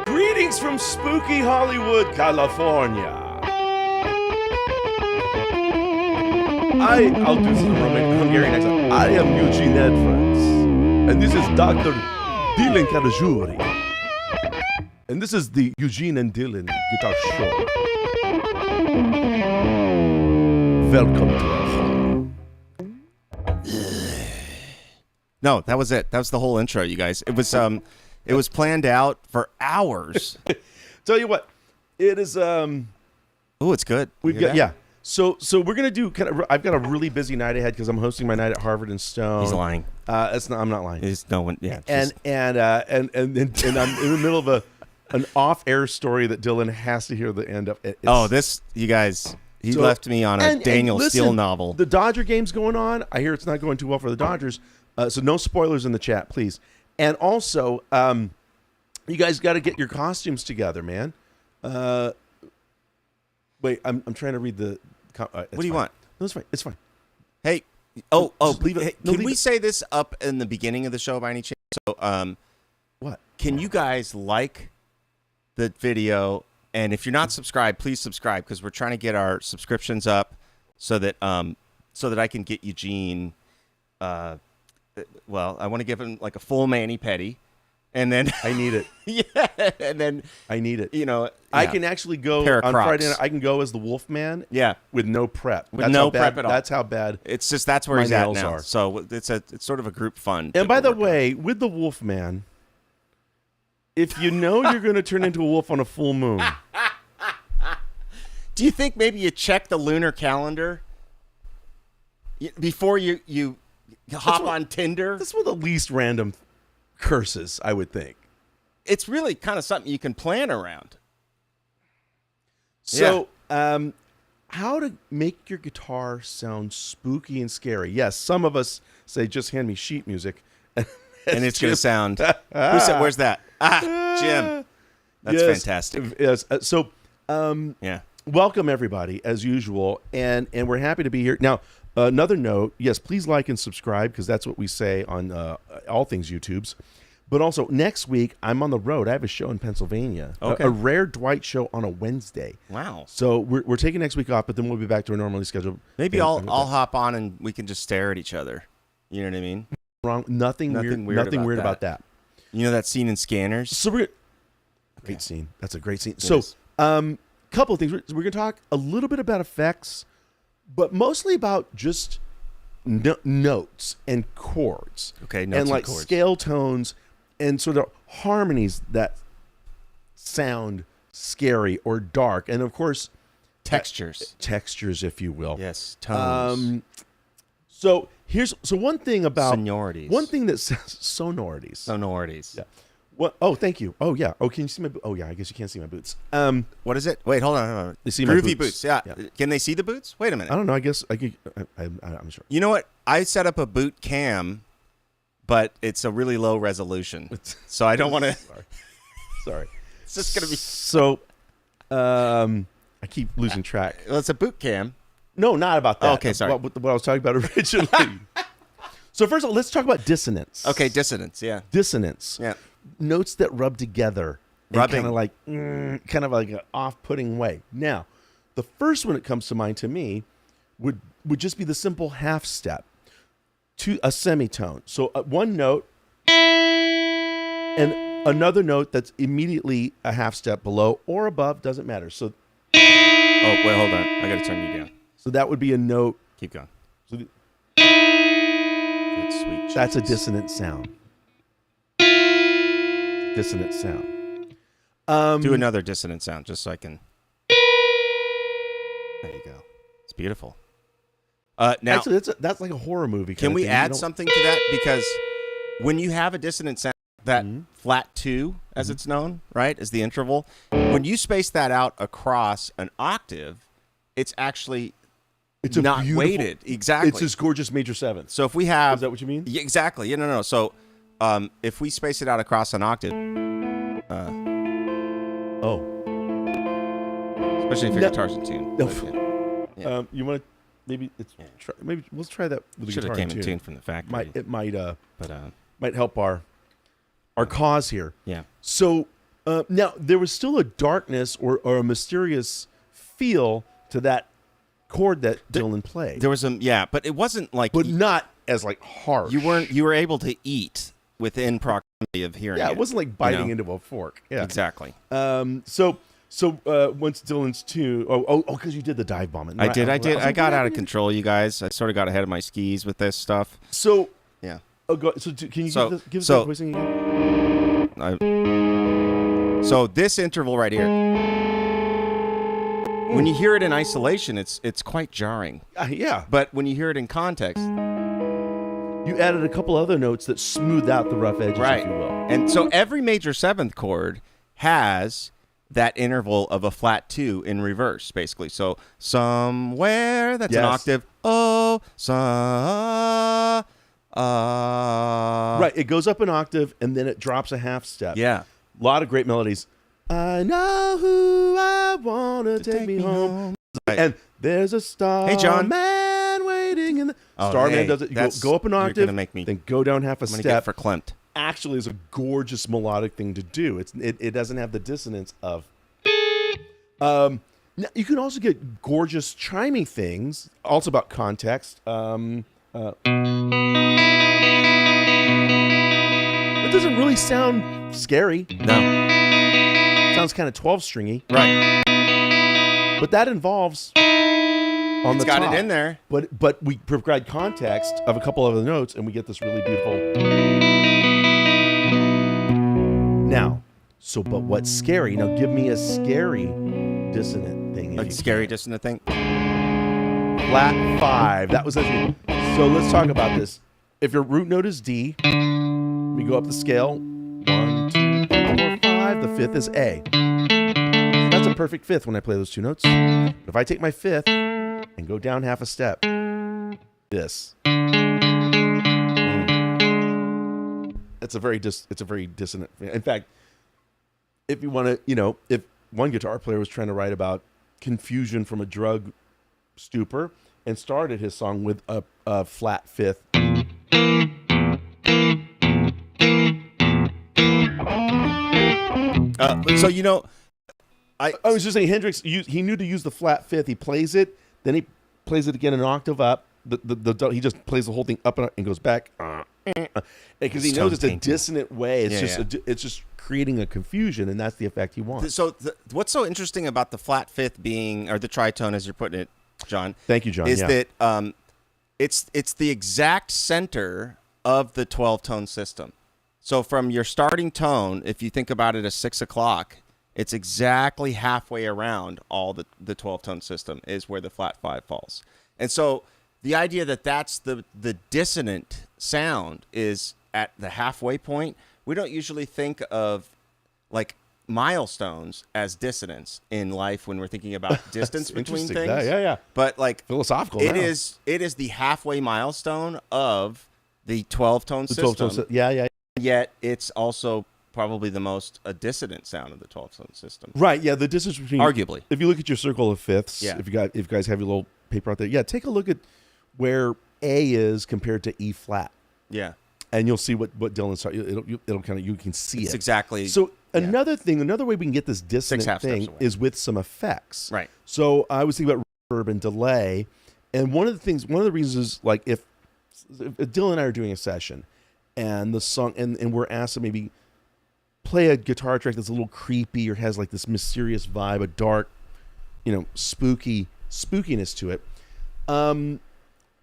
Greetings from spooky Hollywood, California. I'll do this in Hungarian accent. I am Eugene Edwards, and this is Dr. Dylan Caragiuri. And this is the Eugene and Dylan Guitar Show. Welcome to our home. No, that was it. That was the whole intro, you guys. It was planned out for hours. Tell you what, it is Oh, it's good. we've got yeah. So we're gonna do I've got a really busy night ahead because I'm hosting my night at Harvard and Stone. He's lying. I'm not lying. He's no one. Yeah. And I'm in the middle of an off-air story that Dylan has to hear the end of. This, you guys, he left me on a Daniel Steele novel. The Dodger game's going on. I hear it's not going too well for the Dodgers. So no spoilers in the chat, please. And also, you guys got to get your costumes together, man. Wait, I'm trying to read the. What do you want? No, it's fine. It's fine. Hey, leave it. Hey, No, can leave we it. say this up in the beginning of the show by any chance? So, What? can you guys like the video? And if you're not subscribed, please subscribe because we're trying to get our subscriptions up so that I can get Eugene. Well, I want to give him like a full mani-pedi, and then I need it. yeah, and then I need it. you know I yeah. can actually go Pair of on Crocs. Friday night. I can go as the Wolfman. Yeah. With no prep. With That's no how bad, prep at all. That's how bad. It's just that's where My he's at nails now. are. So it's sort of a group fun. And by the way, with the Wolfman, if you know you're going to turn into a wolf on a full moon, do you think maybe you check the lunar calendar before you hop on Tinder? that's one of the least random curses, I would think. It's really kind of something you can plan around. So, how to make your guitar sound spooky and scary? Yes, some of us say just hand me sheet music, And it's going to sound. Where's that? Jim. That's Yes, fantastic. Yes. Yeah. Welcome everybody as usual, and we're happy to be here. Now, another note: yes, please like and subscribe because that's what we say on all things YouTube's. But also next week I'm on the road. I have a show in Pennsylvania, Okay. a rare Dwight show on a Wednesday. Wow. So we're taking next week off, but then we'll be back to our normally scheduled. Maybe and- I'll hop on and we can just stare at each other. You know what I mean? wrong. Nothing weird about that. You know that scene in Scanners? So we're great scene. That's a great scene. It So is. couple of things. We're going to talk a little bit about effects, but mostly about just notes and chords. Okay, notes and like chords. scale tones and sort of harmonies that sound scary or dark, and of course Textures. textures, if you will. Yes, tones. So one thing about Sonorities. One thing that says sonorities. Sonorities. Yeah. What? Oh, thank you. Oh, yeah. Oh, can you see my? Oh, yeah. I guess you can't see my boots. What is it? Wait, hold on. They see my Groovy boots. boots. Yeah. Yeah. Can they see the boots? Wait a minute. I don't know. I guess I could. I'm sure. You know what? I set up a boot cam, but it's a really low resolution, so I don't want to. Sorry. It's just gonna be. So, I keep losing track. Well, it's a boot cam. No, not about that. Okay, sorry. What I was talking about originally. So first of all, let's talk about dissonance. Okay, dissonance. Yeah. Dissonance. Yeah. Notes that rub together. Rubbing. Kind of like an off-putting way. Now, the first one that comes to mind to me would just be the simple half step to a semitone. So one note and another note that's immediately a half step below or above, doesn't matter. So Oh, wait, hold on. I got to turn you down. that would be a note. Keep going. So Good, sweet. that's a dissonant sound. Dissonant sound. Do another dissonant sound just so I can. There you go. It's beautiful. Now, Actually, that's like a horror movie. can we add something to that? Because when you have a dissonant sound, that flat 2, as it's known, right, as the interval, when you space that out across an octave, it's actually It's a not beautiful- weighted. Exactly. It's this gorgeous major seventh. So if we have... Is that what you mean? Yeah, exactly. Yeah, no. So if we space it out across an octave, Oh. especially if your guitar's in tune. No. but, yeah. Yeah. You want to maybe maybe let's try that with the Should have guitar came in tune from the factory. It might but might help our cause here. yeah. So now there was still a darkness or a mysterious feel to that chord that Dylan played. There was but it wasn't like but not as like harsh. You were able to eat within proximity of hearing. Yeah, it wasn't like biting into a fork. Yeah, exactly. So once Dylan's tune, because you did the dive bomb. I did. I got out of control, you guys. I sort of got ahead of my skis with this stuff. So yeah. Can you give us that voicing again? So this interval right here, when you hear it in isolation, it's quite jarring. Yeah. But when you hear it in context, you added a couple other notes that smooth out the rough edges, right? If you will. And so every major seventh chord has that interval of a flat 2 in reverse, basically. So somewhere, that's an octave. Oh, right. It goes up an octave and then it drops a half step. Yeah. A lot of great melodies. I know who I want to take me home. Right. And there's a starman waiting in the... Starman does it. You go up an octave, then go down half a step. Get verklempt. Actually is a gorgeous melodic thing to do. It doesn't have the dissonance of... now you can also get gorgeous chiming things, also about context. It doesn't really sound scary. No. Sounds kind of 12-stringy. Right. But that involves on the top. It's got it in there. But we provide context of a couple of the notes, and we get this really beautiful... Now, but what's scary? Now give me a scary dissonant thing. A scary dissonant thing? Flat 5. That was it. So let's talk about this. If your root note is D, we go up the scale. 1, 2, 3, 4, 5. The fifth is A. So that's a perfect fifth when I play those two notes. But if I take my fifth and go down half a step, this. It's a very dissonant. In fact, if you want to, if one guitar player was trying to write about confusion from a drug stupor and started his song with a flat fifth. I was just saying Hendrix. He knew to use the flat fifth. He plays it, then he plays it again an octave up. He just plays the whole thing up and goes back. Because he knows it's a dissonant way. It's just creating a confusion, and that's the effect he wants. So what's so interesting about the flat fifth being, or the tritone as you're putting it, John? Thank you, John. Is that it's the exact center of the 12-tone system. So from your starting tone, if you think about it as 6 o'clock, it's exactly halfway around all the 12-tone system is where the flat 5 falls. And so the idea that that's the dissonant sound is at the halfway point. We don't usually think of like milestones as dissonance in life when we're thinking about distance between things. Yeah. But like philosophical. It is the halfway milestone of the 12-tone system. Yeah. Yet it's also probably the most dissonant sound of the 12-tone system. Right. Yeah. The distance between, arguably, if you look at your circle of fifths, yeah. if you guys have your little paper out there, take a look at where A is compared to E flat. Yeah. And you'll see what Dylan's talking. It'll kind of, you can see it's it exactly. So another way we can get this dissonant thing is with some effects. Right. So I was thinking about reverb and delay, and one of the reasons is like if Dylan and I are doing a session, and the song and we're asked to maybe play a guitar track that's a little creepy or has like this mysterious vibe, a dark, spookiness to it.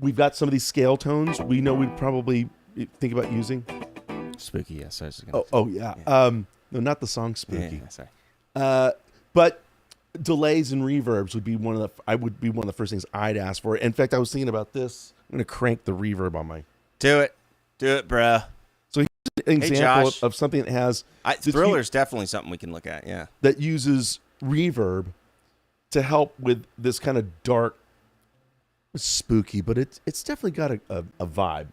We've got some of these scale tones we know we'd probably think about using. Spooky, yes. Yeah. No, not the song Spooky. Yeah, sorry. But delays and reverbs would be one of the first things I'd ask for. In fact, I was thinking about this. I'm going to crank the reverb on my... Do it, bruh. So here's an example of something that has... Thriller's definitely something we can look at, yeah. That uses reverb to help with this kind of dark, spooky, but it's definitely got a vibe.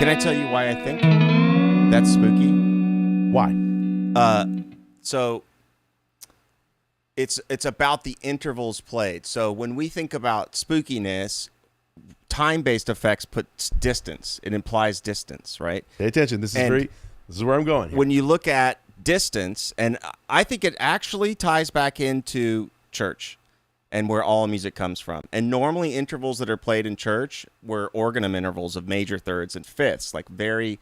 Can I tell you why I think that's spooky? Why? So it's about the intervals played. So when we think about spookiness, time-based effects put distance. It implies distance, right? Pay attention. This is where I'm going here. When you look at distance, and I think it actually ties back into church and where all music comes from. And normally intervals that are played in church were organum intervals of major thirds and fifths, like very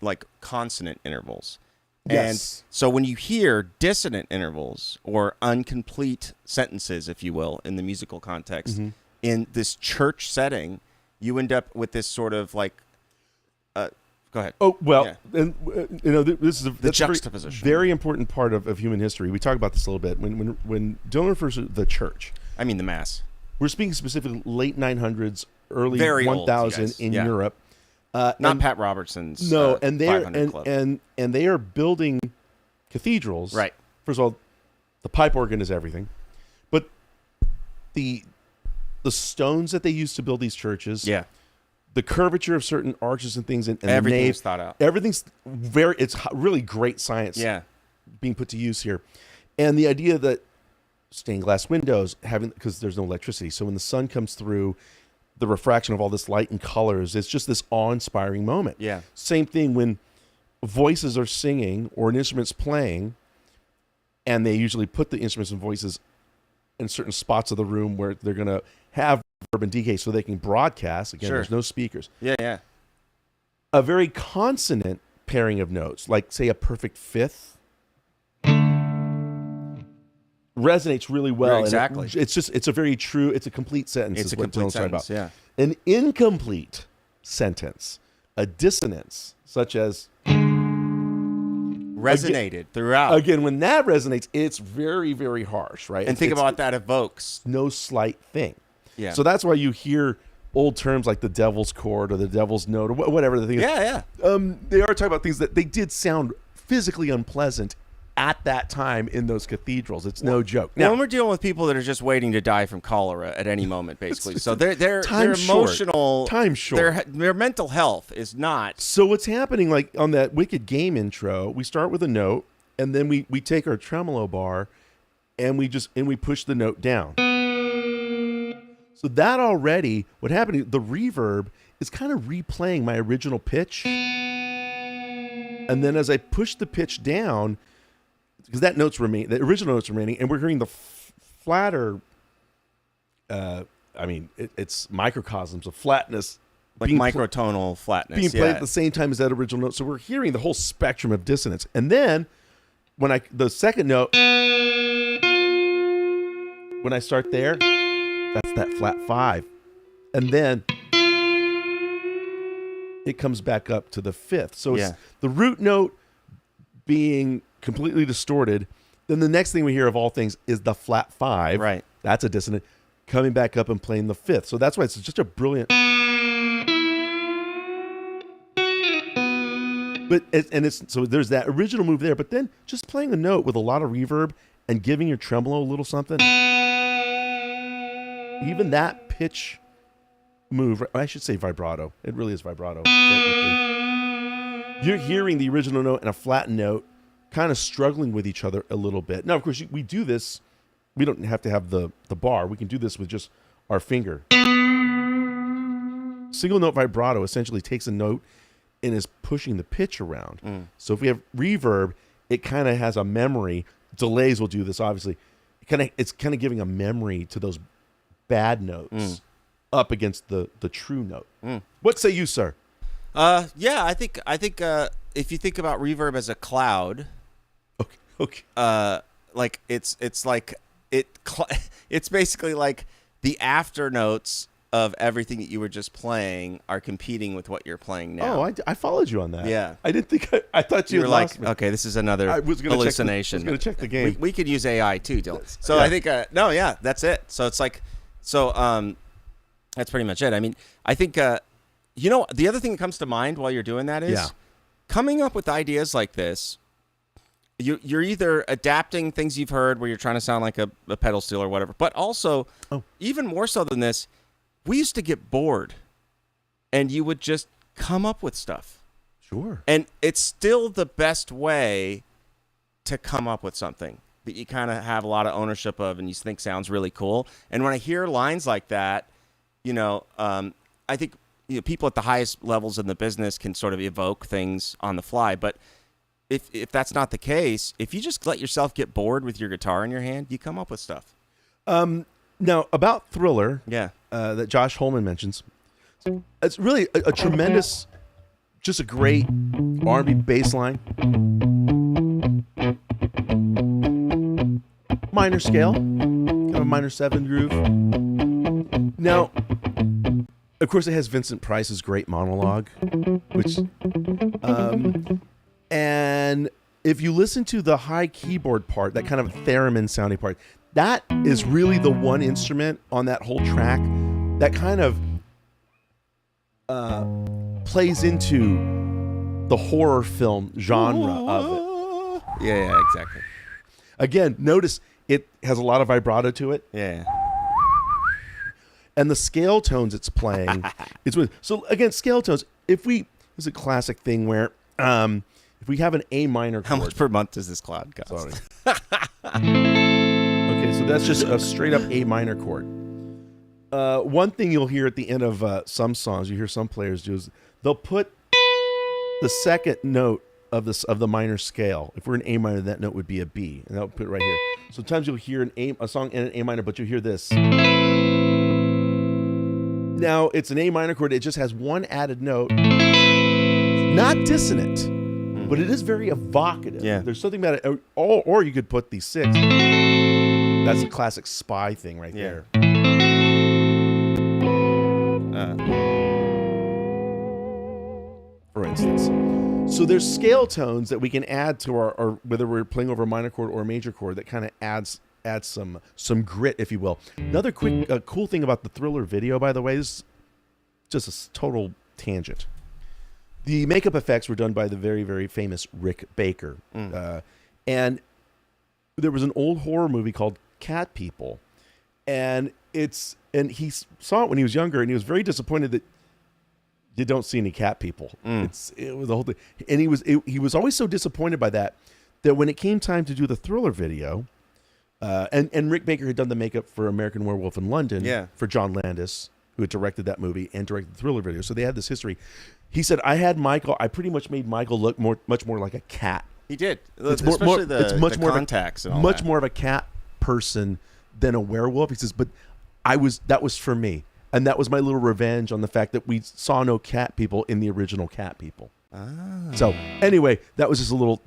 like consonant intervals. Yes. And so when you hear dissonant intervals or incomplete sentences, if you will, in the musical context, in this church setting, you end up with this sort of like, go ahead. Oh, well, Yeah. and this is that's juxtaposition. A very important part of human history. We talk about this a little bit. When Dylan refers to the church, I mean the mass. we're speaking specifically late 900s, early Very old, 1000 you guys. in Yeah. Europe. Not and- Pat Robertson's No, and they 500 Club. and they are building cathedrals. Right. First of all, the pipe organ is everything, but the stones that they use to build these churches, Yeah. the curvature of certain arches and things, and the Everything's nave, thought out. everything's it's really great science. Yeah. Being put to use here, and the idea that stained glass windows because there's no electricity, so when the sun comes through, the refraction of all this light and colors, it's just this awe-inspiring moment. Yeah. Same thing when voices are singing or an instrument's playing, and they usually put the instruments and voices in certain spots of the room where they're going to have reverb and decay so they can broadcast. Again, Sure. there's no speakers. Yeah, yeah. A very consonant pairing of notes, like say a perfect fifth, resonates really well. and Exactly. it's a very true, it's a complete sentence. It's is a what complete Dylan's talking sentence, about. yeah. An incomplete sentence, a dissonance, such as, Resonated throughout. again, when that resonates, it's very, very harsh, right? And think It's about that evokes. no slight thing. Yeah. So that's why you hear old terms like the devil's chord or the devil's note or whatever the thing is. Yeah, yeah. They are talking about things that they did sound physically unpleasant at that time in those cathedrals. It's no joke. Now, Now, when we're dealing with people that are just waiting to die from cholera at any moment, basically, so they're Time short. emotional. Time short. Their mental health is not. so what's happening, like on that Wicked Game intro, we start with a note, and then we take our tremolo bar, and we push the note down. So that already, what happened? The reverb is kind of replaying my original pitch, and then as I push the pitch down, because that the original note's remaining, and we're hearing the flatter. It's microcosms of flatness, Like being pl- microtonal flatness. being played yeah. at the same time as that original note. So we're hearing the whole spectrum of dissonance. And then when the second note, when I start there, that's that flat 5. And then it comes back up to the 5th. So it's Yeah. the root note being completely distorted. Then the next thing we hear of all things is the flat 5. Right. That's a dissonant coming back up and playing the 5th. So that's why it's just a brilliant. So there's that original move there, but then just playing a note with a lot of reverb and giving your tremolo a little something. Even that pitch move, I should say vibrato. It really is vibrato. Technically. You're hearing the original note and a flat note kind of struggling with each other a little bit. Now, of course, we do this. We don't have to have the bar. We can do this with just our finger. Single note vibrato essentially takes a note and is pushing the pitch around. So if we have reverb, it kind of has a memory. Delays will do this, obviously. It's kind of giving a memory to those bad notes up against the true note. What say you, sir? Yeah, I think if you think about reverb as a cloud, Okay. like it's basically like the after notes of everything that you were just playing are competing with what you're playing now. Oh, I followed you on that. Yeah. I didn't think I thought you You had were like, lost me. okay, this is another I was gonna hallucination. I was going to check the game. We could use AI too, Dylan. So Yeah. I think that's it. So it's like, that's pretty much it. I mean, I think the other thing that comes to mind while you're doing that is coming up with ideas like this. You're either adapting things you've heard where you're trying to sound like a pedal steel or whatever, but also even more so than this, we used to get bored, and you would just come up with stuff. Sure. And it's still the best way to come up with something that you kind of have a lot of ownership of and you think sounds really cool. And when I hear lines like that, I think people at the highest levels in the business can sort of evoke things on the fly. But if that's not the case, if you just let yourself get bored with your guitar in your hand, you come up with stuff. Now, about Thriller, Yeah. that Josh Holman mentions, it's really a tremendous, just a great R&B bass line. Minor scale, kind of a minor 7 groove. Now, of course, it has Vincent Price's great monologue, which, and if you listen to the high keyboard part, that kind of theremin sounding part, that is really the one instrument on that whole track that kind of plays into the horror film genre of it. Yeah, exactly. Again, notice it has a lot of vibrato to it. Yeah. And the scale tones it's playing, so again, scale tones. This is a classic thing where if we have an A minor chord. How much per month does this cloud cost? Sorry. Okay, so that's just a straight up A minor chord. One thing you'll hear at the end of some songs, you hear some players do, is they'll put the second note of the minor scale. If we're in A minor, that note would be a B, and they'll put it right here. Sometimes you'll hear a song in an A minor, but you'll hear this. Now, it's an A minor chord. It just has one added note. Not dissonant, but it is very evocative. Yeah. There's something about it. Or you could put the 6. That's a classic Spy thing right there. For instance. So there's scale tones that we can add to our whether we're playing over a minor chord or a major chord, that kind of adds some grit, if you will. Another quick cool thing about the Thriller video, by the way, is just a total tangent. The makeup effects were done by the very, very famous Rick Baker. And there was an old horror movie called Cat People. And he saw it when he was younger, and he was very disappointed that you don't see any cat people. It was the whole thing. And he was always so disappointed by that when it came time to do the Thriller video, and Rick Baker had done the makeup for American Werewolf in London for John Landis, who had directed that movie and directed the Thriller video. So they had this history. He said, I pretty much made Michael look much more like a cat. He did. It's Especially the more contacts and all much that. more of a cat person than a werewolf. He says, but that was for me. And that was my little revenge on the fact that we saw no cat people in the original Cat People. So anyway, that's a little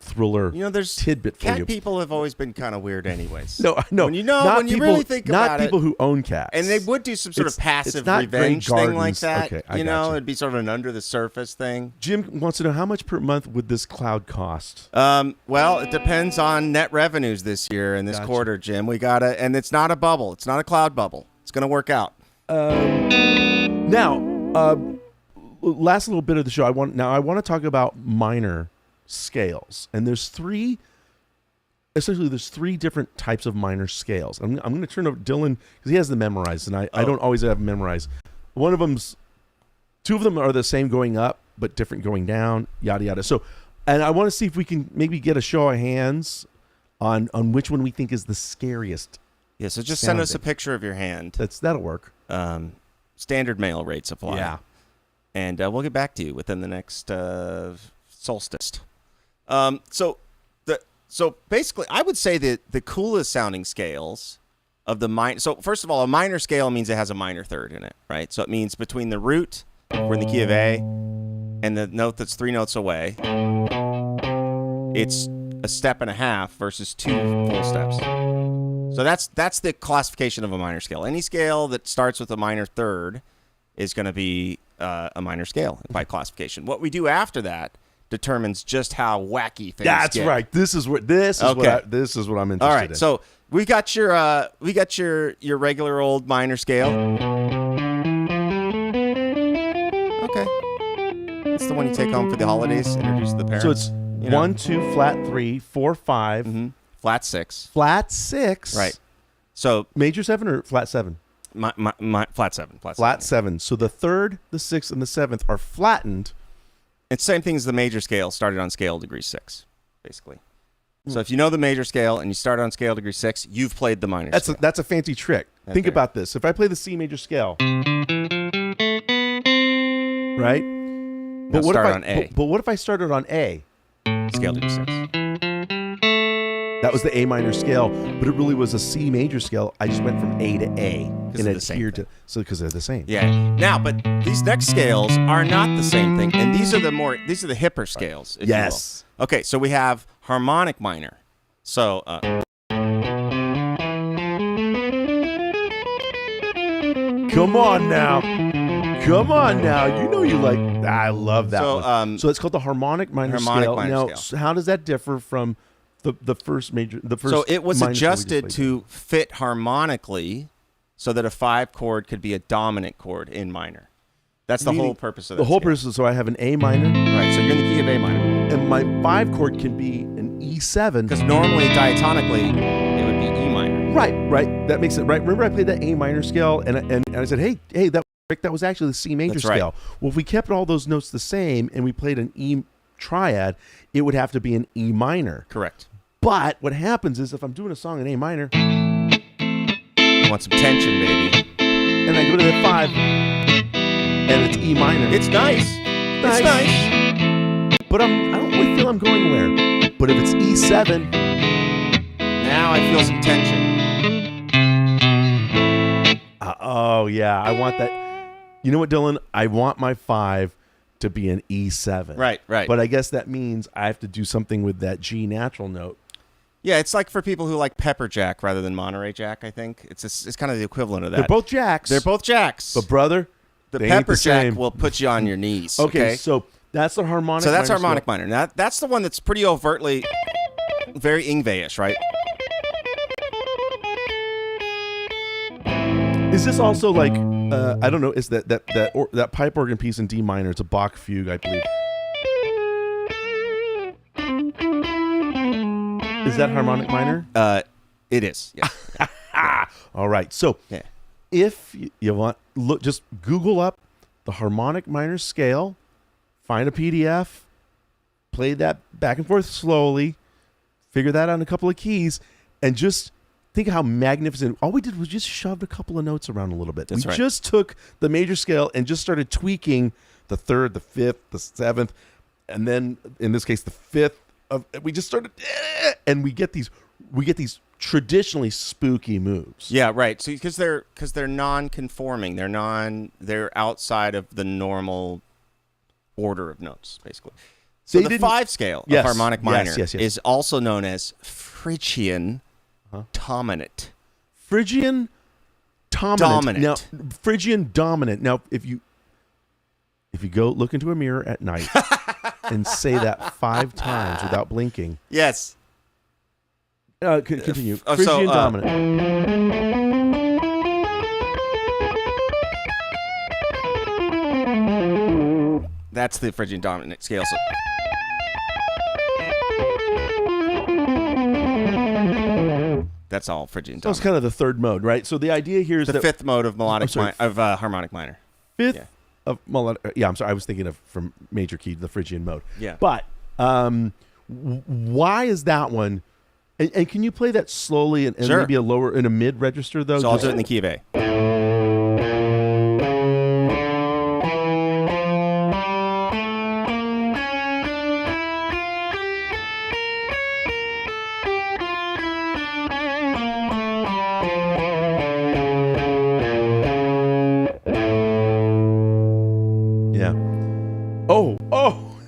Thriller there's tidbit for cat you. people have always been kind of weird anyways. No. When you really think about it. Not people who own cats. And they would do some sort of passive not revenge Grey thing like Gardens. that. Okay, I gotcha. It'd be sort of an under the surface thing. Jim wants to know, how much per month would this cloud cost? Well, it depends on net revenues this year and this quarter, Jim. And it's not a bubble. It's not a cloud bubble. It's going to work out. Last little bit of the show, I want to talk about minor scales, and there's three different types of minor scales. I'm going to turn over to Dylan because he has them memorized, and I don't always have them memorized. Two of them are the same going up, but different going down, yada yada. So, and I want to see if we can maybe get a show of hands on which one we think is the scariest. Yeah, so just send us a picture of your hand. That'll work. Standard mail rates apply. Yeah. And we'll get back to you within the next solstice. So basically, I would say that the coolest sounding scales of the minor. So first of all, a minor scale means it has a minor third in it, right? So it means between the root, we're in the key of A, and the note that's 3 notes away, it's a step and a half versus 2 full steps. So that's the classification of a minor scale. Any scale that starts with a minor third is going to be a minor scale by classification. What we do after that determines just how wacky things That's get. right. This is what I'm interested in. All right. So we got your regular old minor scale. Okay. It's the one you take home for the holidays, introduce to the parents. So it's 1, 2, flat 3, 4, 5, flat 6. flat 6. Right. So major 7 or flat 7? Flat 7. Flat 7. So the 3rd, the 6th, and the 7th are flattened. It's the same thing as the major scale, started on scale degree 6, basically. So if you know the major scale and you start on scale degree 6, you've played the minor scale. That's a fancy trick. Think about this. If I play the C major scale, right? But what if on A? But what if I started on A? Scale degree 6. That was the A minor scale, but it really was a C major scale. I just went from A to A and adhered to because they're the same. Yeah. Now, but these next scales are not the same thing, and these are the hipper scales. If Yes. you will. Okay, so we have harmonic minor. So. Come on now. Come on now. You know you like. I love that one. So it's called the harmonic minor scale. Now, how does that differ from the first major? So it was adjusted to fit harmonically, so that a 5 chord could be a dominant chord in minor. That's the whole purpose of that. The whole purpose is so I have an A minor. Right. So you're in the key of A minor, and my 5 chord can be an E7. Because normally diatonically it would be E minor. Right. That makes it right. Remember, I played that A minor scale, and I said, hey, that was actually the C major scale. Well, if we kept all those notes the same and we played an E triad, it would have to be an E minor. Correct. But what happens is if I'm doing a song in A minor, you want some tension, baby, and I go to the 5, and it's E minor. It's nice. It's nice. But I don't really feel I'm going anywhere. But if it's E7, now I feel some tension. Oh yeah, I want that. You know what, Dylan? I want my 5 to be an E7. Right. But I guess that means I have to do something with that G natural note. Yeah, it's like for people who like pepper jack rather than Monterey Jack, I think. It's kind of the equivalent of that. They're both jacks. But brother, the pepper jack will put you on your knees. Okay, so that's the harmonic minor. So that's harmonic minor. Now, that's the one that's pretty overtly very Yngwie-ish, right? Is this also like, I don't know, is that pipe organ piece in D minor? It's a Bach fugue, I believe. Is that harmonic minor? It is. Yeah. All right. So if you want, just Google up the harmonic minor scale, find a PDF, play that back and forth slowly, figure that out in a couple of keys, and just think how magnificent. All we did was just shoved a couple of notes around a little bit. We just took the major scale and just started tweaking the 3rd, the 5th, the 7th, and then in this case the 5th. We just started, and we get these traditionally spooky moves. Yeah, right. So because they're non-conforming, they're outside of the normal order of notes, basically. So the 5 scale of harmonic minor is also known as Phrygian dominant. Phrygian dominant. Now, Phrygian dominant. Now, if you go look into a mirror at night and say that 5 times without blinking. Yes. Continue. Phrygian dominant. That's the Phrygian dominant scale. So. That's all Phrygian dominant. So it's kind of the 3rd mode, right? So the idea here is the 5th mode of harmonic minor. 5th. Yeah. I'm sorry. I was thinking of from major key to the Phrygian mode. Yeah. But why is that one? And can you play that slowly and maybe a lower in a mid register though? So I'll do it in the key of A.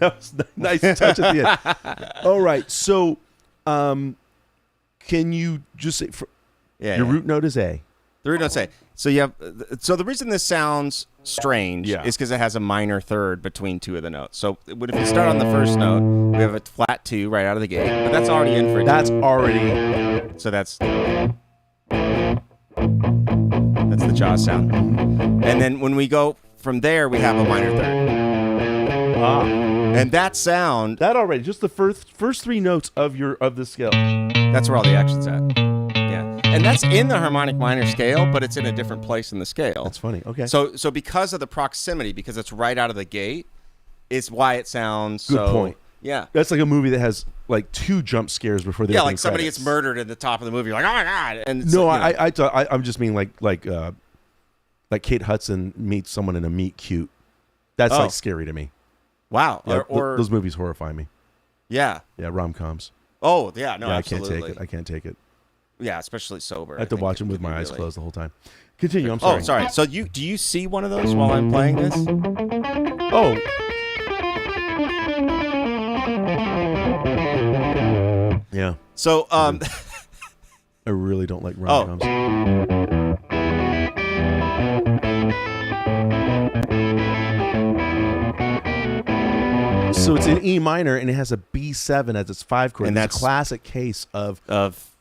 That was a nice touch at the end. All right. So, can you just say your root note is A? The root note is A. So the reason this sounds strange is because it has a minor 3rd between 2 of the notes. So if you start on the first note, we have a flat 2 right out of the gate, but that's already in for. That's already. So that's the jaw sound, and then when we go from there, we have a minor 3rd. And that sound, that already just the first 3 notes of the scale. That's where all the action's at. Yeah. and that's in the harmonic minor scale, but it's in a different place in the scale. That's funny. Okay. So because of the proximity, because it's right out of the gate, is why it sounds Good so. point. Yeah. That's like a movie that has like 2 jump scares before the Yeah, opening like somebody credits. gets murdered at the top of the movie. You're like, oh my god! And it's No, like, you know. I'm just mean like Kate Hudson meets someone in a meet cute. That's Oh. like scary to me. Wow. Yeah, Or those movies horrify me. yeah. Yeah, rom-coms. Oh yeah. No, Yeah, absolutely. I can't take it. Yeah, especially sober. I have to think watch it them with could be my eyes really- closed the whole time. Continue. I'm sorry. Oh, sorry. So do you see one of those while I'm playing this? Oh. Yeah. So I really don't like Oh. rom-coms. So it's in E minor and it has a B7 as its 5 chord. And It's that's- a classic case of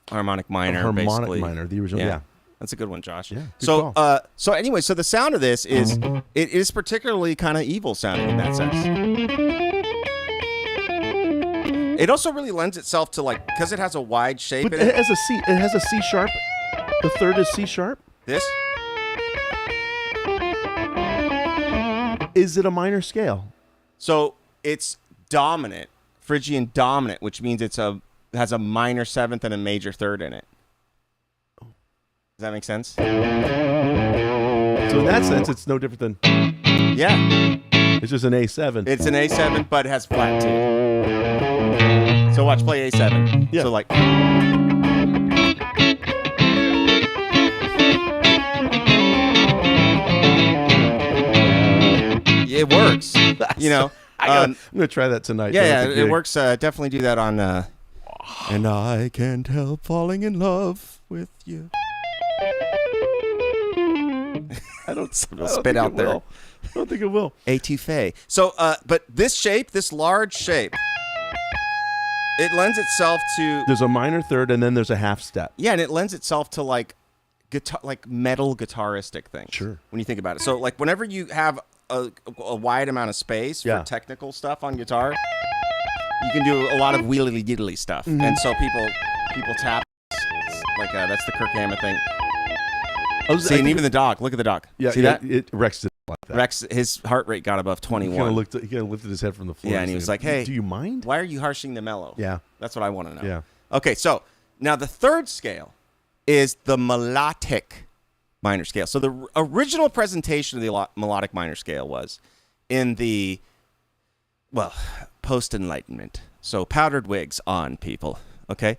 harmonic minor. harmonic basically. minor, the original. Yeah. That's a good one, Josh. Yeah, good So, call. so anyway, so the sound of this is it is particularly kind of evil sounding in that sense. It also really lends itself to like because it has a wide shape. But in it has a C. It has a C sharp. The third is C sharp. This Is it a minor scale? so it's dominant, Phrygian dominant, which means has a minor seventh and a major third in it. Does that make sense? So in that sense, it's no different than Yeah, it's just an A7. it's an A7, but it has flat T. So watch play A7. Yeah. So like. It works, you know. I'm gonna try that tonight. Yeah, at yeah, the it gig. works. Definitely do that on. And I can't help falling in love with you. I don't Spit think out it there. will. I don't think it will. Étouffée. So, but this shape, this large shape, it lends itself to There's a minor third, and then there's a half step. yeah, and it lends itself to like guitar, like metal guitaristic things. Sure. When you think about it, so like whenever you have a wide amount of space Yeah. for technical stuff on guitar, you can do a lot of wheelie diddly stuff, Mm-hmm. and so people tap like that's the Kirk Hammett thing. See, and even the dog. Look at the dog. yeah, See yeah, that? it Rex did like that. Rex, his heart rate got above He kind 21. of lifted his head from the floor. Yeah, and he was like, "Hey, do you mind?" Why are you harshing the mellow?" Yeah, That's what I want to know. yeah. Okay, so now the third scale is the melodic minor scale. So the original presentation of the melodic minor scale was in the, well, post-Enlightenment. So powdered wigs on, people. Okay?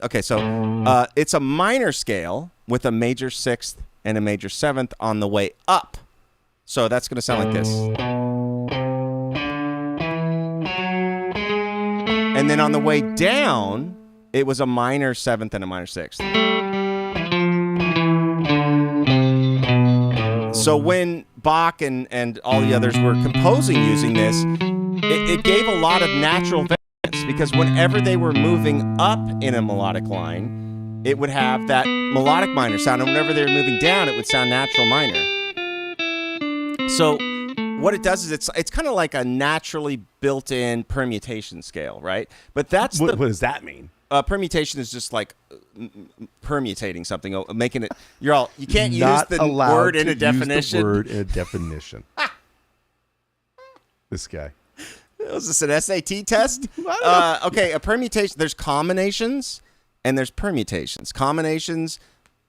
Okay, so it's a minor scale with a major sixth and a major seventh on the way up. So that's going to sound like this. And then on the way down, it was a minor seventh and a minor sixth. So when Bach and all the others were composing using this, it gave a lot of natural variance because whenever they were moving up in a melodic line, it would have that melodic minor sound, and whenever they were moving down, it would sound natural minor. So what it does is it's kind of like a naturally built-in permutation scale, right? But that's What does that mean? permutation is just like permutating something, making it. You can't use Not the allowed word in to a definition. Use the word in a definition. This guy. Was this an SAT test? Okay, a permutation. There's combinations and there's permutations. Combinations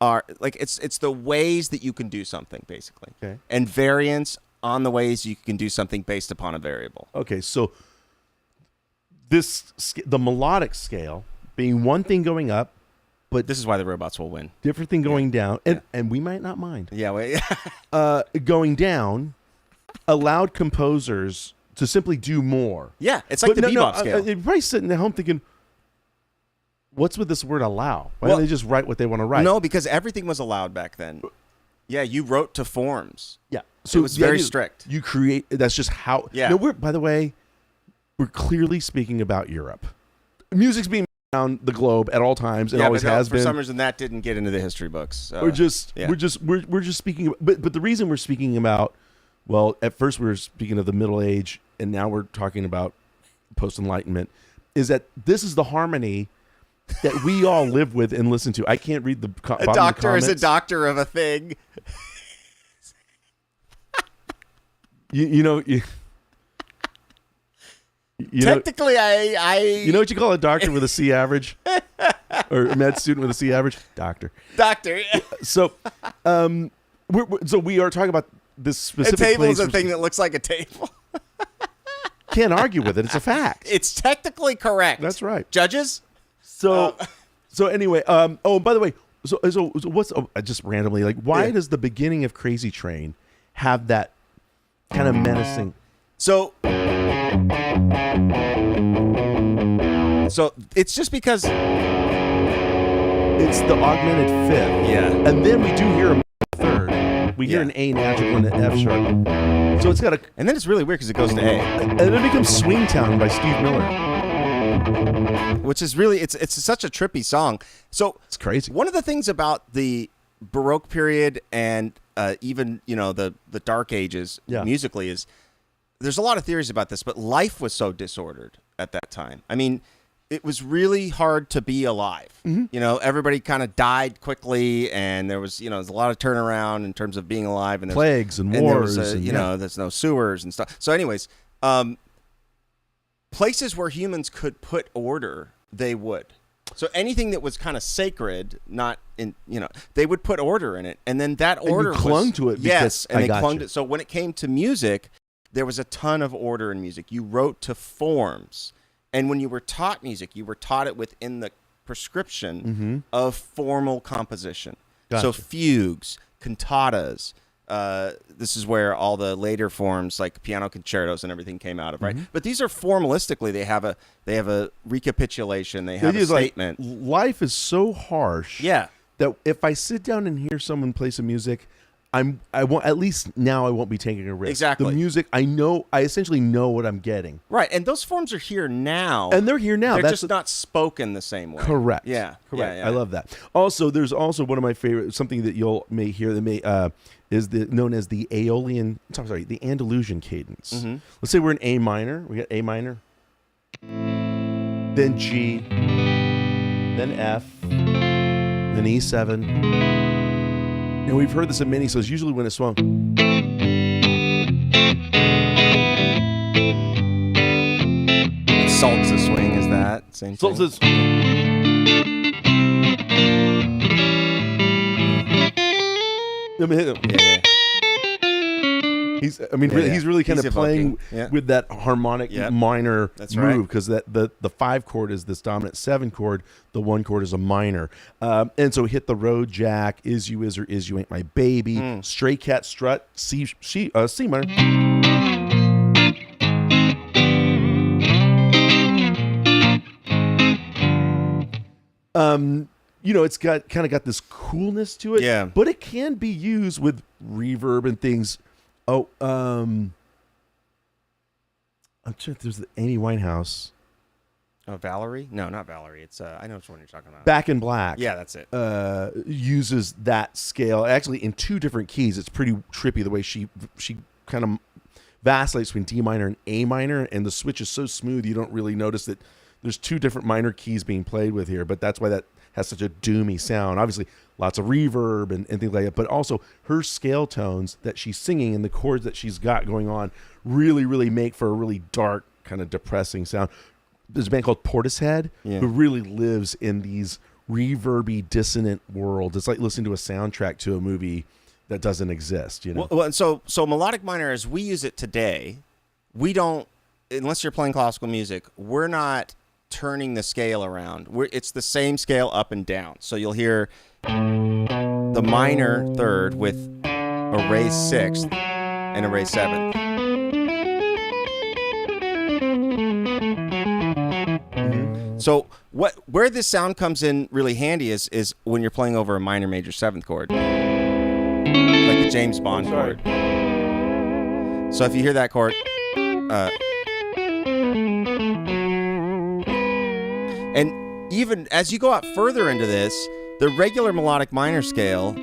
are like it's the ways that you can do something basically, Okay. and variance on the ways you can do something based upon a variable. Okay, so the melodic scale being one thing going up, but This is why the robots will win. different thing going down, and we might not mind. Yeah, wait. Going down allowed composers to simply do more. Yeah, it's like the bebop scale. You're probably sitting at home thinking, what's with this word allow? Why Well- don't they just write what they want to write? No, because everything was allowed back then. Yeah, you wrote to forms. Yeah. So it was the very idea- strict. You create, that's just how. Yeah. No, by the way, we're clearly speaking about Europe. Music's being around the globe at all times and always but has for been. some reason that didn't get into the history books. we're just yeah. we're just speaking but the reason we're speaking about, well, at first we were speaking of the Middle Age and now we're talking about post-Enlightenment, is that this is the harmony that we all live with and listen to. I can't read the A doctor is a doctor of a thing. You know, Technically, I you know what you call a doctor with a C average, or a med student with a C average? Doctor. So, we are talking about this specific A table place. is a thing that looks like a table. Can't argue with it. It's a fact. It's technically correct. That's right. Judges? So anyway, oh, by the way, so what's just randomly, like, why does the beginning of Crazy Train have that kind of menacing? So it's just because it's the augmented fifth. Yeah. And then we do hear a third. We hear an A natural and an F sharp. So it's got a... And then it's really weird because it goes to A. And then it becomes Swingtown by Steve Miller. Which is really, it's such a trippy song. So it's crazy. One of the things about the Baroque period and even, the Dark Ages musically is there's a lot of theories about this, but life was so disordered at that time. I mean, it was really hard to be alive. Mm-hmm. Everybody kind of died quickly, and there was, there's a lot of turnaround in terms of being alive, and plagues and wars, there's no sewers and stuff. So, anyways, places where humans could put order, they would. So anything that was kind of sacred, not in, they would put order in it, and then that order clung to it. Yes, and they clung to it. So when it came to music, there was a ton of order in music. You wrote to forms. And when you were taught music, you were taught it within the prescription of formal composition. Gotcha. So fugues, cantatas. This is where all the later forms like piano concertos and everything came out of, right? But these are formalistically. They have a recapitulation. They have a statement. Like, life is so harsh. Yeah. That if I sit down and hear someone play some music, I won't, at least now I won't be taking a risk. Exactly. The music, I essentially know what I'm getting. Right, and those forms are here now. And they're here now. They're just not spoken the same way. Correct. Yeah. Correct. Yeah. I love that. Also, there's also one of my favorite, something that you'll may hear that may is known as the Aeolian. Sorry, the Andalusian cadence. Mm-hmm. Let's say we're in A minor. We got A minor, then G, then F, then E7. And we've heard this in many, so it's usually when it's swung. Salt's a swing, is that? Same thing? Salt's is. Let me hit him. Yeah. He's really kind of playing with that harmonic minor move, because the 5 chord is this dominant 7 chord, the 1 chord is a minor, and so hit the road jack, is you is or is you ain't my baby, stray cat strut, C minor. It's got this coolness to it, but it can be used with reverb and things. I'm sure there's the Amy Winehouse. Oh, Valerie? No, not Valerie. It's I know which one you're talking about. Back in Black. Yeah, that's it. Uses that scale actually in 2 different keys. It's pretty trippy the way she kind of vacillates between D minor and A minor, and the switch is so smooth you don't really notice that there's 2 different minor keys being played with here. But that's why that has such a doomy sound. Obviously, lots of reverb and things like that. But also her scale tones that she's singing and the chords that she's got going on really, really make for a really dark, kind of depressing sound. There's a band called Portishead who really lives in these reverby, dissonant worlds. It's like listening to a soundtrack to a movie that doesn't exist. Well, and so melodic minor, as we use it today, we don't, unless you're playing classical music, we're not turning the scale around. It's the same scale up and down. So you'll hear the minor third with a raised 6th and a raised 7th. Mm-hmm. So where this sound comes in really handy is when you're playing over a minor major 7th chord, like the James Bond chord. So if you hear that chord, and even as you go out further into this, the regular melodic minor scale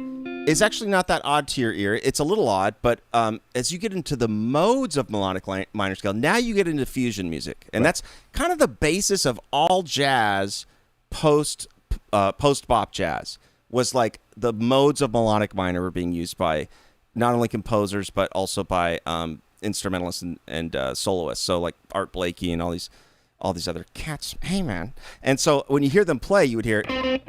is actually not that odd to your ear. It's a little odd, but as you get into the modes of melodic minor scale, now you get into fusion music. And that's kind of the basis of all jazz post bop jazz was like the modes of melodic minor were being used by not only composers but also by instrumentalists and soloists. So like Art Blakey and all these other cats. Hey man! And so when you hear them play, you would hear. You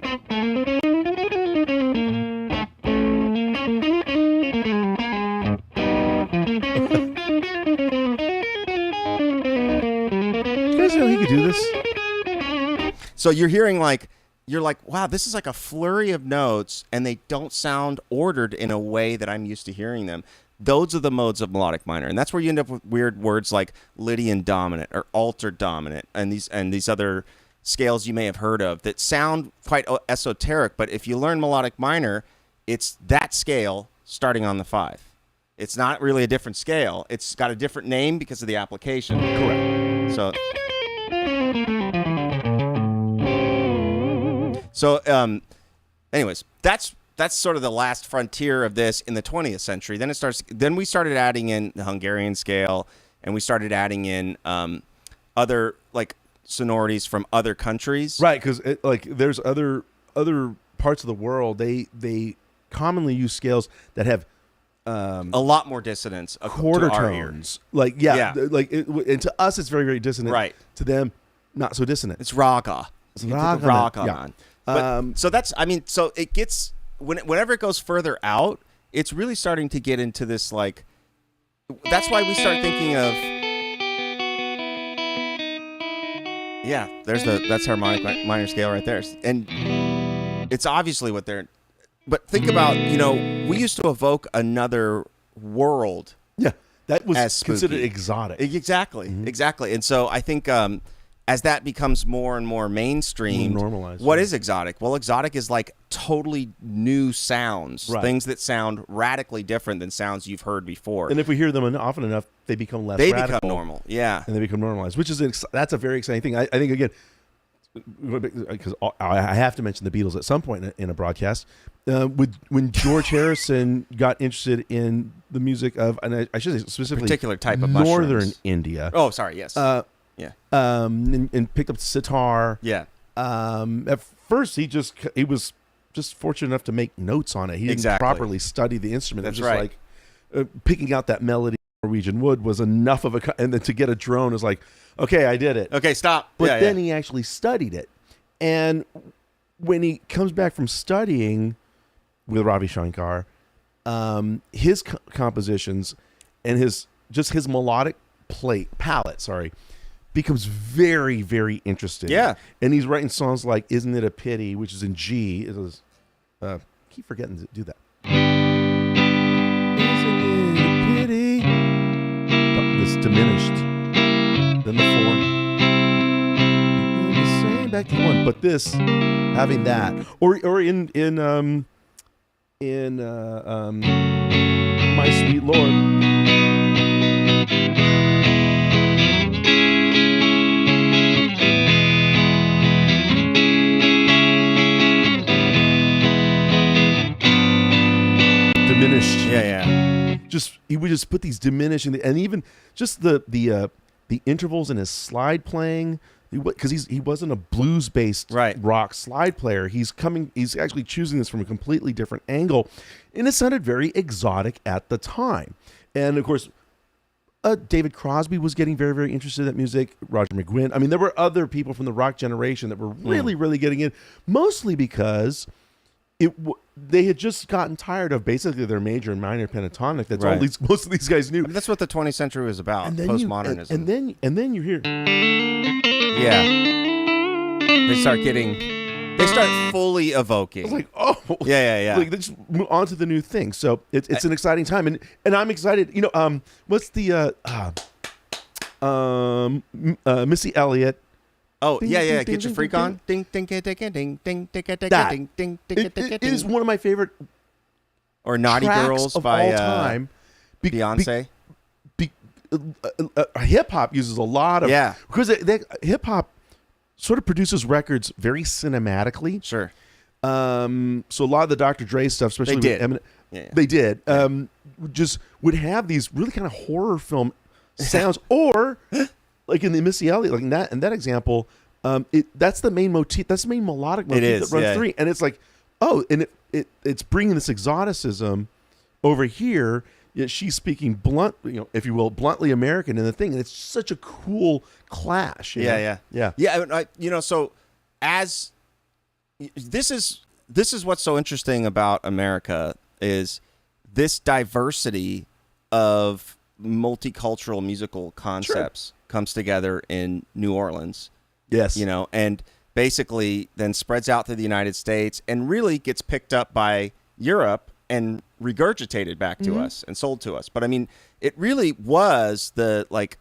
guys know he could do this? So you're hearing you're like, wow, this is like a flurry of notes, and they don't sound ordered in a way that I'm used to hearing them. Those are the modes of melodic minor, and that's where you end up with weird words like Lydian dominant or altered dominant, and these other scales you may have heard of that sound quite esoteric. But if you learn melodic minor, it's that scale starting on the 5. It's not really a different scale. It's got a different name because of the application. Correct. So, anyways, that's sort of the last frontier of this in the 20th century. Then we started adding in the Hungarian scale, and we started adding in other like sonorities from other countries. Right, because there's other parts of the world they commonly use scales that have a lot more dissonance. Quarter to our tones. ear. And to us it's very, very dissonant. Right. To them, not so dissonant. It's raga. It's raga. raga. Man. But, so that's, so it gets, whenever it goes further out, it's really starting to get into this, that's why we start thinking of, that's harmonic minor scale right there. And it's obviously what but think about, we used to evoke another world. Yeah, that was as considered exotic. Exactly, exactly. And so I think as that becomes more and more mainstream, normalized. What is exotic? Well, exotic is like totally new sounds, things that sound radically different than sounds you've heard before. And if we hear them often enough, they become less radical. radical. Become normal, yeah. And they become normalized, which is that's a very exciting thing. I think, again, because I have to mention the Beatles at some point in a broadcast. When George Harrison got interested in the music of, and I should say specifically, particular type of northern mushrooms. India. Oh, sorry, yes. Yeah. And picked up sitar. Yeah. At first, he was just fortunate enough to make notes on it. He didn't properly study the instrument. That's it was just like picking out that melody. Norwegian wood was enough of and then to get a drone is like, okay, I did it. Okay, stop. But then he actually studied it, and when he comes back from studying with Ravi Shankar, his compositions and his melodic palette, becomes very, very interesting. Yeah. And he's writing songs like "Isn't It a Pity," which is in G. It was keep forgetting to do that. Isn't it a pity? This diminished. Then the 4. And the same back to the 1. But this, having that, or in My Sweet Lord. Diminished. Yeah. He would just put these diminishing, and even just the intervals in his slide playing, because he wasn't a blues based rock slide player. He's actually choosing this from a completely different angle, and it sounded very exotic at the time. And of course, David Crosby was getting very, very interested in that music. Roger McGuinn. I mean, there were other people from the rock generation that were really, really getting in, mostly because they had just gotten tired of basically their major and minor pentatonic. That's all most of these guys knew. I mean, that's what the 20th century was about. Postmodernism. And then you hear, they start fully evoking. It's like, oh, yeah. Like, they just move on to the new thing. So it's an exciting time, and I'm excited. What's the Missy Elliott? Oh, yeah. Get your freak on. Ding, ding, ding, ding, ding, ding, ding, ding, ding, ding. It is one of my favorite. Or Naughty Girls of by all time. Beyonce. Hip hop uses a lot of because hip hop sort of produces records very cinematically. Sure. So a lot of the Dr. Dre stuff, especially with Eminem, they did. Just would have these really kind of horror film sounds, or like in the Missy Elliott, like in that example, That's the main motif. That's the main melodic motif is, that runs yeah. through. And it's like, oh, and it's bringing this exoticism over here. Yet she's speaking blunt, if you will, bluntly American in the thing, and it's such a cool clash. Yeah. So as this is what's so interesting about America is this diversity of multicultural musical concepts comes together in New Orleans. Yes. And basically then spreads out through the United States and really gets picked up by Europe and regurgitated back to us and sold to us. But I mean, it really was it had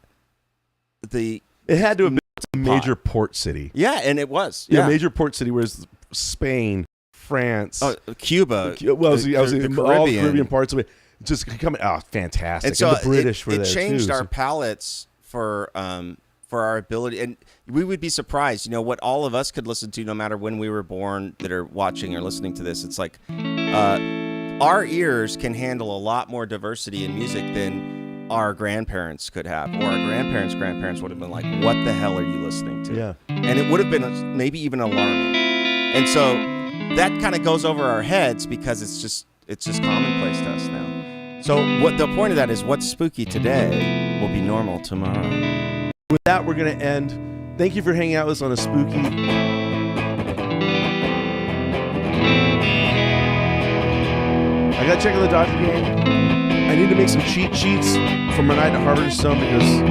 to have been a major port city. Yeah, and it was. Yeah, major port city, whereas Spain, France, Cuba, well, I was in the all the Caribbean parts of it. Just coming, fantastic. And so the British were there changed too, our palates for our ability, and we would be surprised, what all of us could listen to, no matter when we were born, that are watching or listening to this. It's like our ears can handle a lot more diversity in music than our grandparents could have, or our grandparents' would have been like, "What the hell are you listening to?" Yeah, and it would have been maybe even alarming. And so that kind of goes over our heads because it's just commonplace to us now. So what the point of that is, what's spooky today will be normal tomorrow. With that, we're going to end. Thank you for hanging out with us on a spooky. I got to check on the Dodger game. I need to make some cheat sheets for my night at Harvard Stone because